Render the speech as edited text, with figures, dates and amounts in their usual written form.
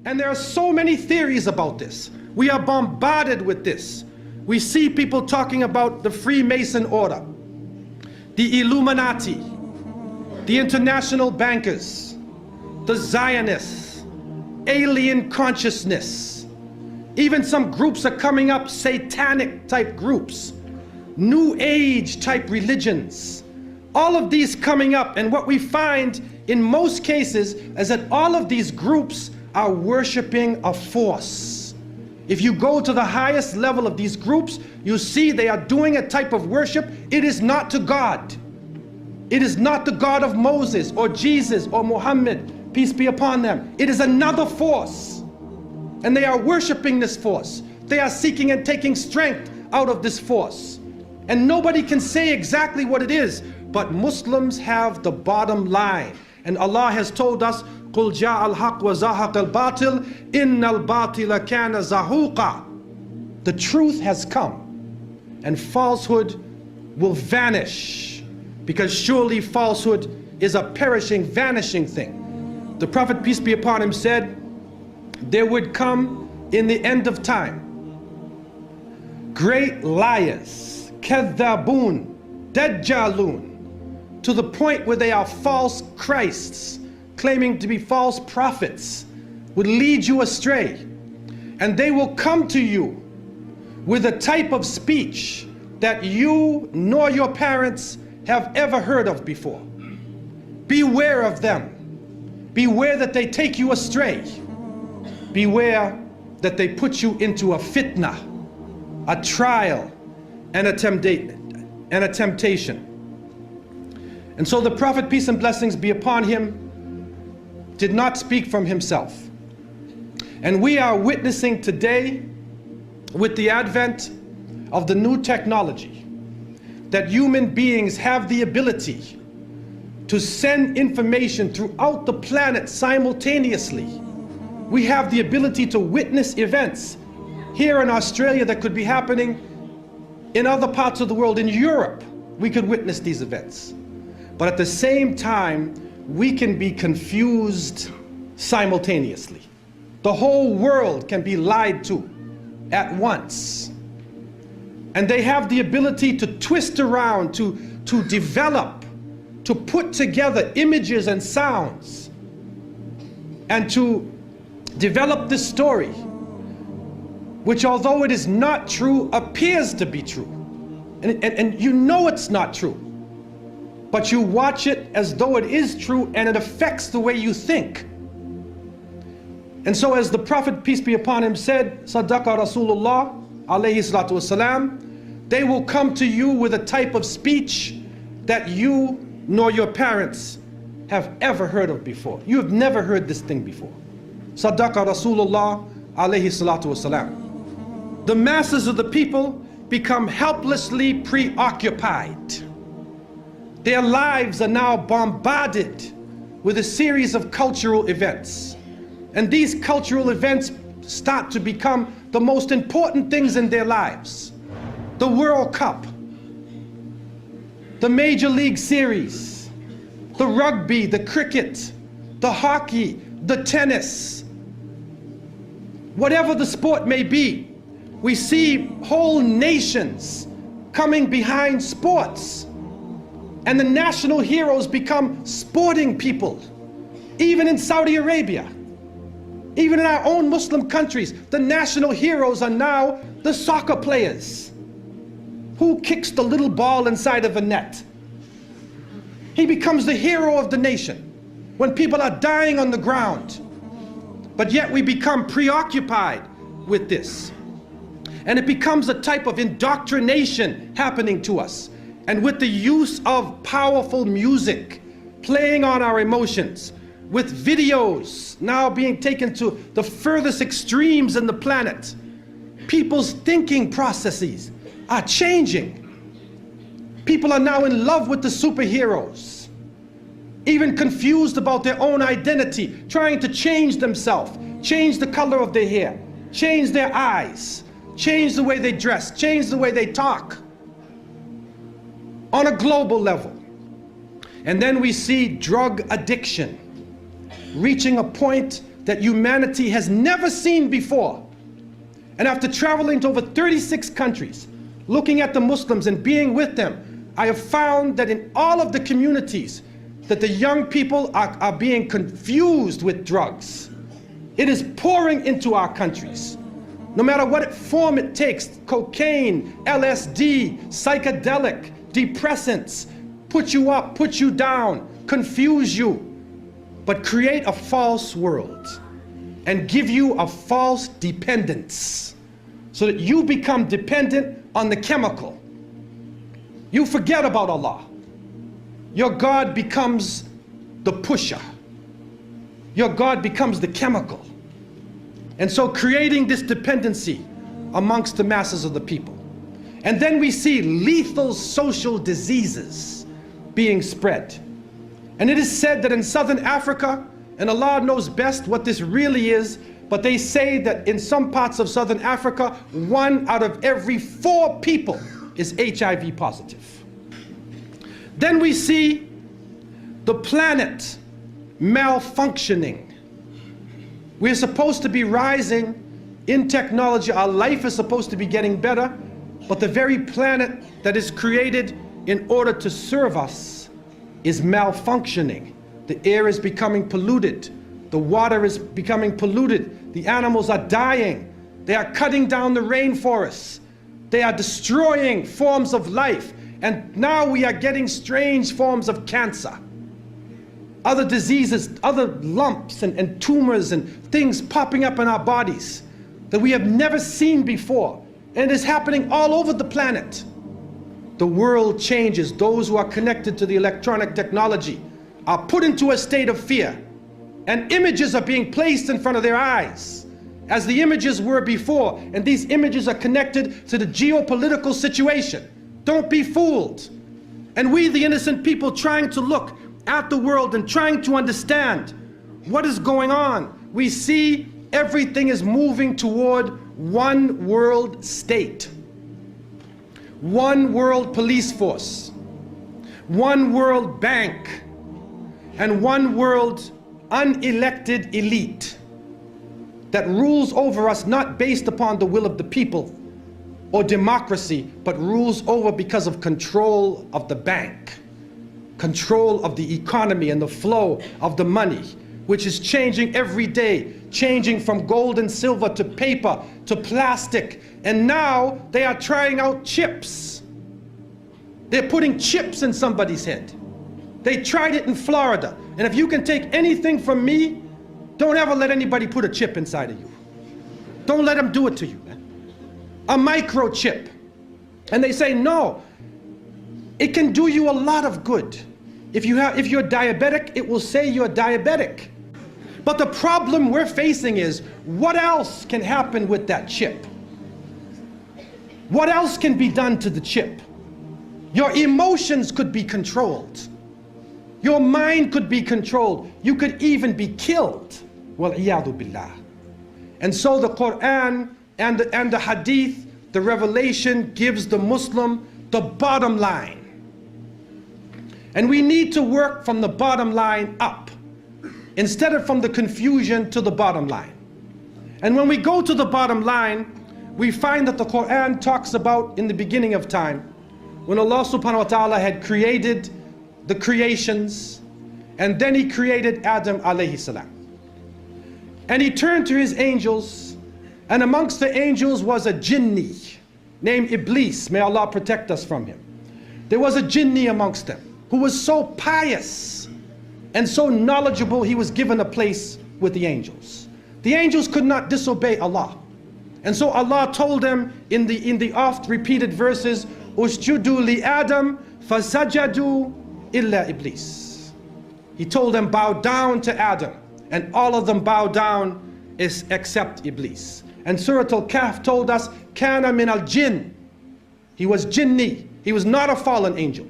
And there are so many theories about this. We are bombarded with this. We see people talking about the Freemason order, the Illuminati, the international bankers, the Zionists, alien consciousness. Even some groups are coming up, satanic type groups, New Age type religions. All of these coming up, and what we find in most cases is that all of these groups are worshiping a force. If you go to the highest level of these groups, you see they are doing a type of worship. It is not to God. It is not the God of Moses or Jesus or Muhammad, peace be upon them. It is another force. And they are worshiping this force. They are seeking and taking strength out of this force. And nobody can say exactly what it is, but Muslims have the bottom line. And Allah has told us, قُلْ جَاءَ الْحَقُّ وَزَهَقَ الْبَاطِلِ إِنَّ الْبَاطِلَ كَانَ زَهُوقًا. The truth has come, and falsehood will vanish, because surely falsehood is a perishing, vanishing thing. The Prophet, peace be upon him, said, there would come in the end of time great liars, kadhabun, dajjalun, to the point where they are false Christs, claiming to be false prophets, would lead you astray. And they will come to you with a type of speech that you nor your parents have ever heard of before. Beware of them. Beware that they take you astray. Beware that they put you into a fitna, a trial, and a temptation. And so the Prophet, peace and blessings be upon him, did not speak from himself. And we are witnessing today, with the advent of the new technology, that human beings have the ability to send information throughout the planet simultaneously. We have the ability to witness events here in Australia that could be happening in other parts of the world. In Europe, we could witness these events. But at the same time, we can be confused simultaneously. The whole world can be lied to at once. And they have the ability to twist around, to develop, to put together images and sounds, and to develop this story, which, although it is not true, appears to be true. And you know it's not true, but you watch it as though it is true, and it affects the way you think. And so, as the Prophet, peace be upon him, said, Sadaqa Rasulullah alayhi salatu wasalam, they will come to you with a type of speech that you nor your parents have ever heard of before. You have never heard this thing before. Sadaqa Rasulullah alayhi salatu wasalam. The masses of the people become helplessly preoccupied. Their lives are now bombarded with a series of cultural events. And these cultural events start to become the most important things in their lives. The World Cup, the Major League Series, the rugby, the cricket, the hockey, the tennis, whatever the sport may be, we see whole nations coming behind sports. And the national heroes become sporting people. Even in Saudi Arabia, even in our own Muslim countries, the national heroes are now the soccer players. Who kicks the little ball inside of a net? He becomes the hero of the nation when people are dying on the ground. But yet we become preoccupied with this. And it becomes a type of indoctrination happening to us. And with the use of powerful music playing on our emotions, with videos now being taken to the furthest extremes in the planet, people's thinking processes are changing. People are now in love with the superheroes, even confused about their own identity, trying to change themselves, change the color of their hair, change their eyes, change the way they dress, change the way they talk, on a global level. And then we see drug addiction reaching a point that humanity has never seen before. And after traveling to over 36 countries, looking at the Muslims and being with them, I have found that in all of the communities, that the young people are being confused with drugs. It is pouring into our countries. No matter what form it takes, cocaine, LSD, psychedelic, depressants, put you up, put you down, confuse you, but create a false world and give you a false dependence so that you become dependent on the chemical. You forget about Allah. Your God becomes the pusher. Your God becomes the chemical. And so creating this dependency amongst the masses of the people. And then we see lethal social diseases being spread. And it is said that in Southern Africa, and Allah knows best what this really is, but they say that in some parts of Southern Africa, 1 out of every 4 people is HIV positive. Then we see the planet malfunctioning. We're supposed to be rising in technology. Our life is supposed to be getting better, but the very planet that is created in order to serve us is malfunctioning. The air is becoming polluted. The water is becoming polluted. The animals are dying. They are cutting down the rainforests. They are destroying forms of life. And now we are getting strange forms of cancer. Other diseases, other lumps and tumors and things popping up in our bodies that we have never seen before. And it is happening all over the planet. The world changes. Those who are connected to the electronic technology are put into a state of fear. And images are being placed in front of their eyes, as the images were before. And these images are connected to the geopolitical situation. Don't be fooled. And we, the innocent people, trying to look at the world and trying to understand what is going on, we see everything is moving toward one world state, one world police force, one world bank, and one world unelected elite that rules over us not based upon the will of the people or democracy, but rules over because of control of the bank, control of the economy and the flow of the money, which is changing every day, changing from gold and silver to paper to plastic. And now they are trying out chips. They're putting chips in somebody's head. They tried it in Florida. And if you can take anything from me, don't ever let anybody put a chip inside of you. Don't let them do it to you, man. A microchip. And they say, no, it can do you a lot of good. If you're diabetic, it will say you're diabetic. But the problem we're facing is, what else can happen with that chip? What else can be done to the chip? Your emotions could be controlled. Your mind could be controlled. You could even be killed. Wal-iyadu billah. And so the Quran and the Hadith, the revelation gives the Muslim the bottom line. And we need to work from the bottom line up, instead of from the confusion to the bottom line. And when we go to the bottom line, we find that the Quran talks about in the beginning of time, when Allah subhanahu wa ta'ala had created the creations, and then He created Adam alayhi salam. And He turned to His angels, and amongst the angels was a jinni named Iblis. May Allah protect us from him. There was a jinni amongst them who was so pious and so knowledgeable, he was given a place with the angels. The angels could not disobey Allah. And so Allah told them in the oft repeated verses, Usjudu li Adam fasajadu illa Iblis. He told them, bow down to Adam, and all of them bow down except Iblis. And Surah Al-Kahf told us, Kana min al-Jinn. He was jinni. He was not a fallen angel.